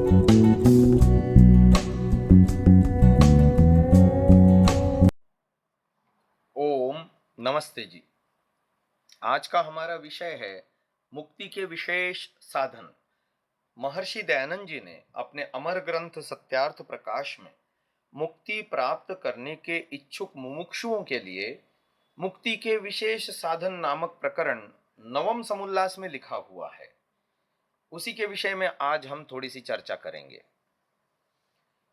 ओम नमस्ते जी। आज का हमारा विषय है मुक्ति के विशेष साधन। महर्षि दयानंद जी ने अपने अमर ग्रंथ सत्यार्थ प्रकाश में मुक्ति प्राप्त करने के इच्छुक मुमुक्षुओं के लिए मुक्ति के विशेष साधन नामक प्रकरण नवम समुल्लास में लिखा हुआ है। उसी के विषय में आज हम थोड़ी सी चर्चा करेंगे।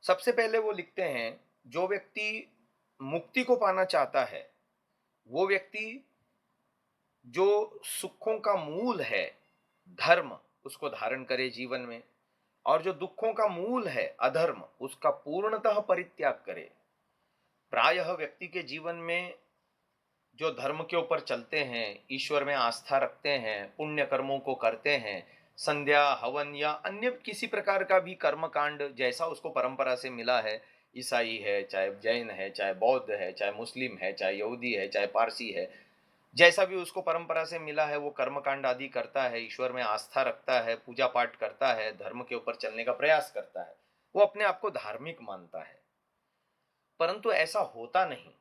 सबसे पहले वो लिखते हैं, जो व्यक्ति मुक्ति को पाना चाहता है वो व्यक्ति जो सुखों का मूल है धर्म उसको धारण करे जीवन में, और जो दुखों का मूल है अधर्म उसका पूर्णतः परित्याग करे। प्रायः व्यक्ति के जीवन में जो धर्म के ऊपर चलते हैं, ईश्वर में आस्था रखते हैं, पुण्य कर्मों को करते हैं, संध्या हवन या अन्य किसी प्रकार का भी कर्मकांड जैसा उसको परंपरा से मिला है, ईसाई है चाहे जैन है चाहे बौद्ध है चाहे मुस्लिम है चाहे यहूदी है चाहे पारसी है, जैसा भी उसको परंपरा से मिला है वो कर्मकांड आदि करता है, ईश्वर में आस्था रखता है, पूजा पाठ करता है, धर्म के ऊपर चलने का प्रयास करता है, वो अपने आप को धार्मिक मानता है। परंतु ऐसा होता नहीं।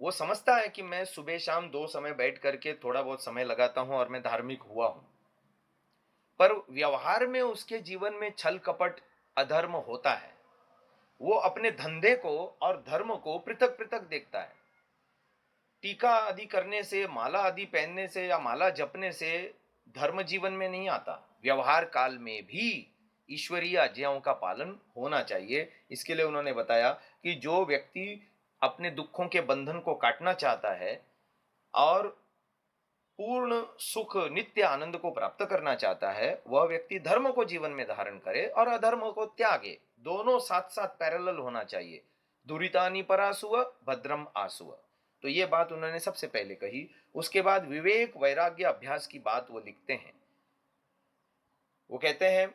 वो समझता है कि मैं सुबह शाम दो समय बैठ करके थोड़ा बहुत समय लगाता हूं और मैं धार्मिक हुआ हूं, पर व्यवहार में उसके जीवन में छल कपट अधर्म होता है। वो अपने धंधे को और धर्म को पृथक पृथक देखता है। टीका आदि करने से, माला आदि पहनने से या माला जपने से धर्म जीवन में नहीं आता। व्यवहार काल में भी ईश्वरीय आज्ञाओं का पालन होना चाहिए। इसके लिए उन्होंने बताया कि जो व्यक्ति अपने दुखों के बंधन को काटना चाहता है और पूर्ण सुख नित्य आनंद को प्राप्त करना चाहता है, वह व्यक्ति धर्म को जीवन में धारण करे और अधर्म को त्यागे। दोनों साथ साथ पैरेलल होना चाहिए। दुरितानि परासुव भद्रम आसुव। तो ये बात उन्होंने सबसे पहले कही। उसके बाद विवेक वैराग्य अभ्यास की बात वो लिखते हैं। वो कहते हैं,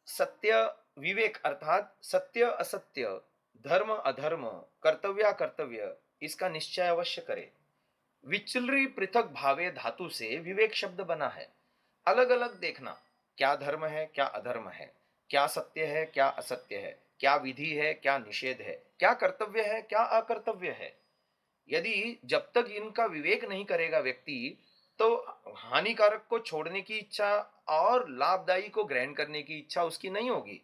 सत्य विवेक अर्थात सत्य असत्य, धर्म अधर्म, कर्तव्य कर्तव्य, इसका निश्चय अवश्य करे। विचलरी पृथक भावे धातु से विवेक शब्द बना है। अलग अलग देखना, क्या धर्म है क्या अधर्म है, क्या सत्य है क्या असत्य है, क्या विधि है क्या निषेध है, क्या कर्तव्य है क्या अकर्तव्य है। यदि जब तक इनका विवेक नहीं करेगा व्यक्ति, तो हानिकारक को छोड़ने की इच्छा और लाभदायी को ग्रहण करने की इच्छा उसकी नहीं होगी।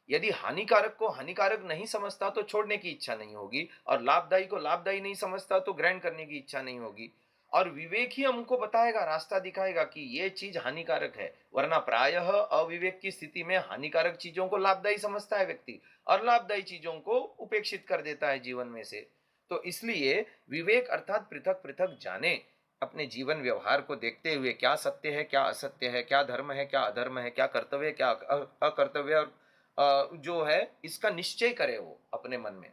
यदि हानिकारक को हानिकारक नहीं समझता तो छोड़ने की इच्छा नहीं होगी, और लाभदायी को लाभदायी नहीं समझता तो ग्रहण करने की इच्छा नहीं होगी। और विवेक ही हमको बताएगा, रास्ता दिखाएगा कि ये चीज हानिकारक है। वरना प्रायः अविवेक की स्थिति में हानिकारक चीजों को लाभदायी समझता है व्यक्ति और लाभदायी चीजों को उपेक्षित कर देता है जीवन में से। तो इसलिए विवेक अर्थात पृथक पृथक जाने, अपने जीवन व्यवहार को देखते हुए क्या सत्य है क्या असत्य है, क्या धर्म है क्या अधर्म है, क्या कर्तव्य क्या अकर्तव्य, जो है इसका निश्चय करे वो अपने मन में।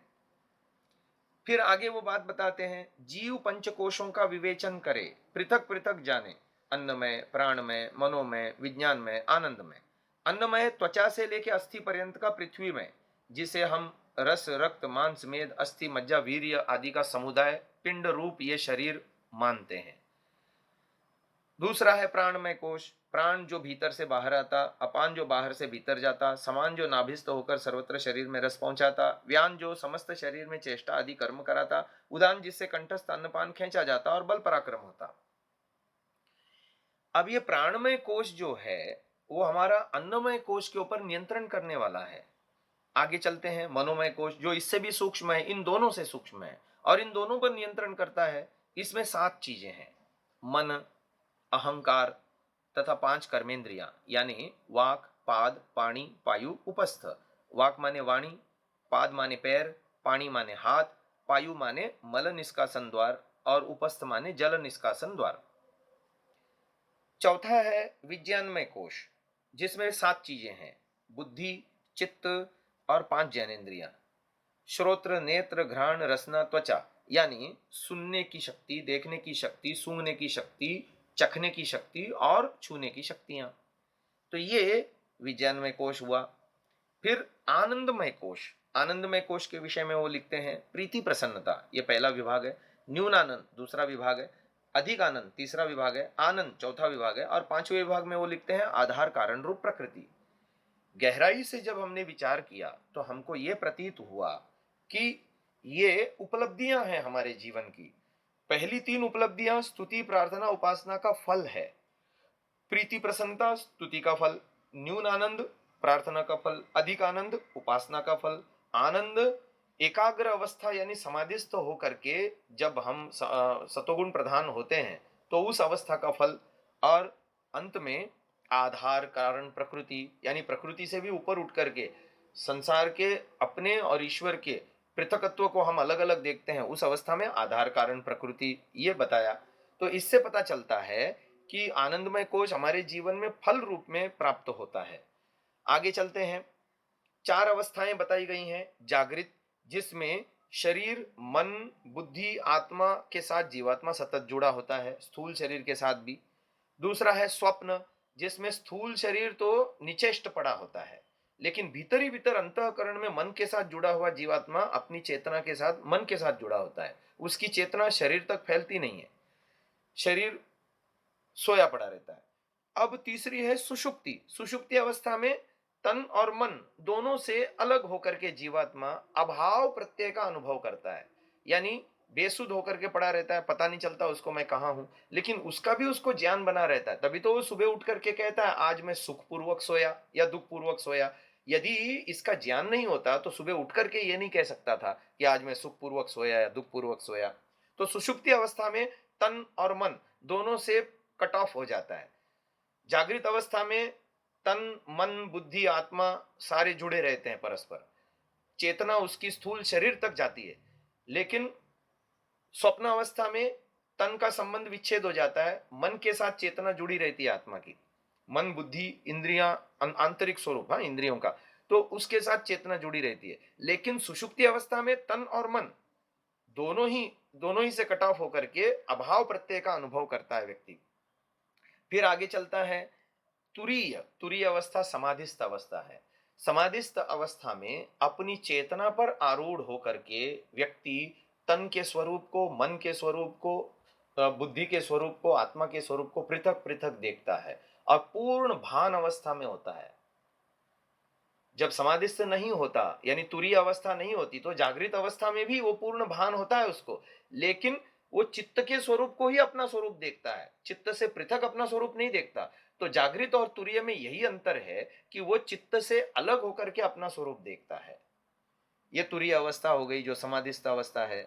फिर आगे वो बात बताते हैं, जीव पंचकोशों का विवेचन करे, पृथक पृथक जाने, अन्नमय, प्राणमय, मनोमय, विज्ञानमय, आनंदमय। अन्नमय त्वचा से लेकर अस्थि पर्यंत का पृथ्वी में, जिसे हम रस रक्त मांस मेद अस्थि मज्जा वीर्य आदि का समुदाय पिंड रूप ये शरीर मानते हैं। दूसरा है प्राणमय कोश, प्राण जो भीतर से बाहर आता, अपान जो बाहर से भीतर जाता, समान जो नाभिस्थ होकर सर्वत्र शरीर में रस पहुंचाता, व्यान जो समस्त शरीर में चेष्टा आदि कर्म कराता, उदान जिससे कंठस्थ अन्नपान खींचा जाता और बल पराक्रम होता। अब ये प्राणमय कोश जो है वो हमारा अन्नमय कोश के ऊपर नियंत्रण करने वाला है। आगे चलते हैं, मनोमय कोश जो इससे भी सूक्ष्म है, इन दोनों से सूक्ष्म है और इन दोनों पर नियंत्रण करता है। इसमें 7 चीजें हैं, मन, अहंकार तथा 5 कर्मेंद्रियां, यानी वाक पाद पाणी पायु उपस्थ। वाक माने वाणी, पाद माने पैर, पाणी माने हाथ, पायु माने मल निष्कासन द्वार और उपस्थ माने जल निष्कासन द्वार। चौथा है विज्ञानमय कोश, जिसमें 7 चीजें हैं, बुद्धि, चित्त और 5 ज्ञानेंद्रियां, श्रोत्र नेत्र घ्राण रसना त्वचा, यानी सुनने की शक्ति, देखने की शक्ति, सूंघने की शक्ति, चखने की शक्ति और छूने की शक्तियां। तो ये विज्ञानमय कोश हुआ। फिर आनंदमय कोश, आनंदमय कोश के विषय में वो लिखते हैं, प्रीति प्रसन्नता ये पहला विभाग है, न्यूनानंद दूसरा विभाग है, अधिक आनंद तीसरा विभाग है, आनंद चौथा विभाग है और 5वें विभाग में वो लिखते हैं आधार कारण रूप प्रकृति। गहराई से जब हमने विचार किया तो हमको ये प्रतीत हुआ कि ये उपलब्धियां हैं हमारे जीवन की। पहली तीन उपलब्धियां स्तुति, प्रार्थना, उपासना का फल है। प्रीति, प्रसन्नता स्तुति का फल, न्यून आनंद प्रार्थना का फल, अधिक आनंद उपासना का फल। आनंद एकाग्र अवस्था यानी समाधिस्थ होकर के जब हम सतोगुण प्रधान होते हैं तो उस अवस्था का फल। और अंत में आधार कारण प्रकृति यानी प्रकृति से भी ऊपर उठ करके संसार के अपने और ईश्वर के पृथकत्व को हम अलग अलग देखते हैं, उस अवस्था में आधार कारण प्रकृति ये बताया। तो इससे पता चलता है कि आनंदमय कोश हमारे जीवन में फल रूप में प्राप्त होता है। आगे चलते हैं। चार अवस्थाएं बताई गई हैं। जागृत, जिसमें शरीर, मन, बुद्धि, आत्मा के साथ जीवात्मा सतत जुड़ा होता है, स्थूल शरीर के साथ भी। दूसरा है स्वप्न, जिसमें स्थूल शरीर तो निचेष्ट पड़ा होता है, लेकिन भीतर ही भीतर अंतःकरण में मन के साथ जुड़ा हुआ जीवात्मा अपनी चेतना के साथ मन के साथ जुड़ा होता है। उसकी चेतना शरीर तक फैलती नहीं है, शरीर सोया पड़ा रहता है। अब तीसरी है सुषुप्ति। सुषुप्ति अवस्था में तन और मन दोनों से अलग होकर के जीवात्मा अभाव प्रत्यय का अनुभव करता है, यानी बेसुध होकर के पड़ा रहता है, पता नहीं चलता उसको मैं कहाँ हूं, लेकिन उसका भी उसको ज्ञान बना रहता है। तभी तो वो सुबह उठ करके कहता है आज मैं सुखपूर्वक सोया या दुखपूर्वक सोया। यदि इसका ज्ञान नहीं होता तो सुबह उठ करके ये नहीं कह सकता था कि आज मैं सुखपूर्वक सोया या दुखपूर्वक सोया। तो सुषुप्ति अवस्था में तन और मन दोनों से कट ऑफ हो जाता है। जागृत अवस्था में तन, मन, बुद्धि, आत्मा सारे जुड़े रहते हैं परस्पर, चेतना उसकी स्थूल शरीर तक जाती है। लेकिन स्वप्न अवस्था में तन का संबंध विच्छेद हो जाता है, मन के साथ चेतना जुड़ी रहती है आत्मा की। मन, बुद्धि, इंद्रियां, आंतरिक स्वरूप, हाँ, इंद्रियों का, तो उसके साथ चेतना जुड़ी रहती है। लेकिन सुषुप्ति अवस्था में तन और मन दोनों ही से कट ऑफ होकर के अभाव प्रत्यय का अनुभव करता है व्यक्ति। फिर आगे चलता है तुरीय। तुरीय अवस्था समाधिस्थ अवस्था है। समाधिस्थ अवस्था में अपनी चेतना पर आरूढ़ होकर के व्यक्ति तन के स्वरूप को, मन के स्वरूप को, बुद्धि के स्वरूप को, आत्मा के स्वरूप को पृथक पृथक देखता है और पूर्ण भान अवस्था में होता है। जब समाधिस्थ नहीं होता यानी तुरीय अवस्था नहीं होती तो जागृत अवस्था में भी वो पूर्ण भान होता है उसको, लेकिन वो चित्त के स्वरूप को ही अपना स्वरूप देखता है, चित्त से पृथक अपना स्वरूप नहीं देखता। तो जागृत और तुरीय में यही अंतर है कि वो चित्त से अलग होकर के अपना स्वरूप देखता है। ये तुरीय अवस्था हो गई जो समाधिस्थ अवस्था है।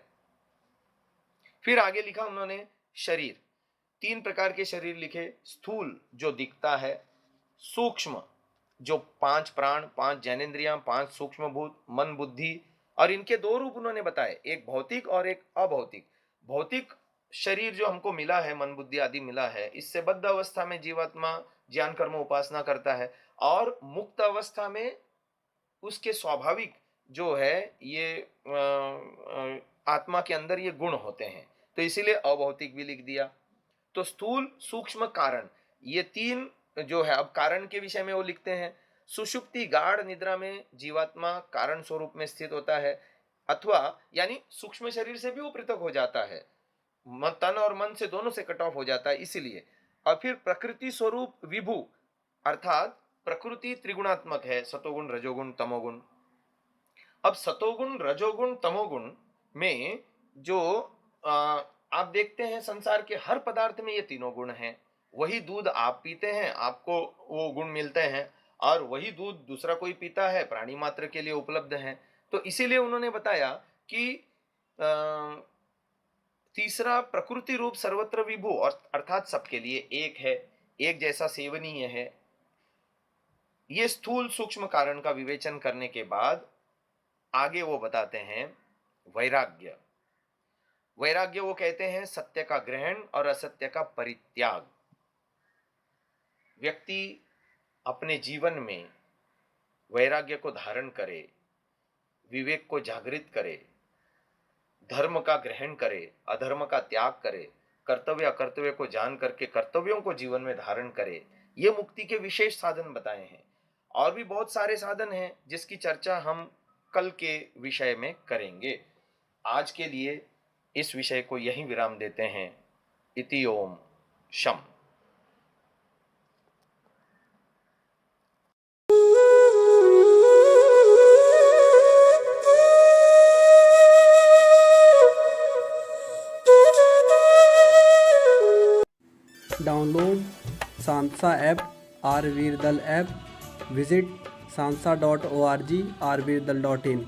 फिर आगे लिखा उन्होंने शरीर। तीन प्रकार के शरीर लिखे। स्थूल जो दिखता है, सूक्ष्म जो पांच प्राण, पांच ज्ञानेन्द्रियां, पांच सूक्ष्म भूत, मन, बुद्धि, और इनके दो रूप उन्होंने बताए, एक भौतिक और एक अभौतिक। भौतिक शरीर जो हमको मिला है, मन, बुद्धि आदि मिला है, इससे बद्ध अवस्था में जीवात्मा ज्ञान कर्म उपासना करता है, और मुक्त अवस्था में उसके स्वाभाविक जो है ये आत्मा के अंदर ये गुण होते हैं, तो इसीलिए अभौतिक भी लिख दिया। तो स्थूल, सूक्ष्म, कारण, ये तीन जो है। अब कारण के विषय में वो लिखते हैं, सुषुप्ति गाढ़ निद्रा में जीवात्मा कारण स्वरूप में स्थित होता है, अथवा यानी सूक्ष्म शरीर से भी वो पृथक हो जाता है, तन और मन से दोनों से कट ऑफ हो जाता है इसीलिए। और फिर प्रकृति स्वरूप विभु, अर्थात प्रकृति त्रिगुणात्मक है, सतोगुण, रजोगुण, तमोगुण। अब सतोगुण, रजोगुण, तमोगुण में जो आप देखते हैं संसार के हर पदार्थ में ये तीनों गुण हैं। वही दूध आप पीते हैं, आपको वो गुण मिलते हैं, और वही दूध दूसरा कोई पीता है, प्राणी मात्र के लिए उपलब्ध है। तो इसीलिए उन्होंने बताया कि तीसरा प्रकृति रूप सर्वत्र विभु, और अर्थात सबके लिए एक है, एक जैसा सेवनीय है। ये स्थूल सूक्ष्म कारण का विवेचन करने के बाद आगे वो बताते हैं वैराग्य। वैराग्य वो कहते हैं सत्य का ग्रहण और असत्य का परित्याग। व्यक्ति अपने जीवन में वैराग्य को धारण करे, विवेक को जागृत करे, धर्म का ग्रहण करे, अधर्म का त्याग करे, कर्तव्य अकर्तव्य को जान करके कर्तव्यों को जीवन में धारण करे, ये मुक्ति के विशेष साधन बताए हैं। और भी बहुत सारे साधन हैं जिसकी चर्चा हम कल के विषय में करेंगे। आज के लिए इस विषय को यहीं विराम देते हैं। इति ओम शम। Download Sansa app, R Virdal app, visit sansa.org, rvirdal.in।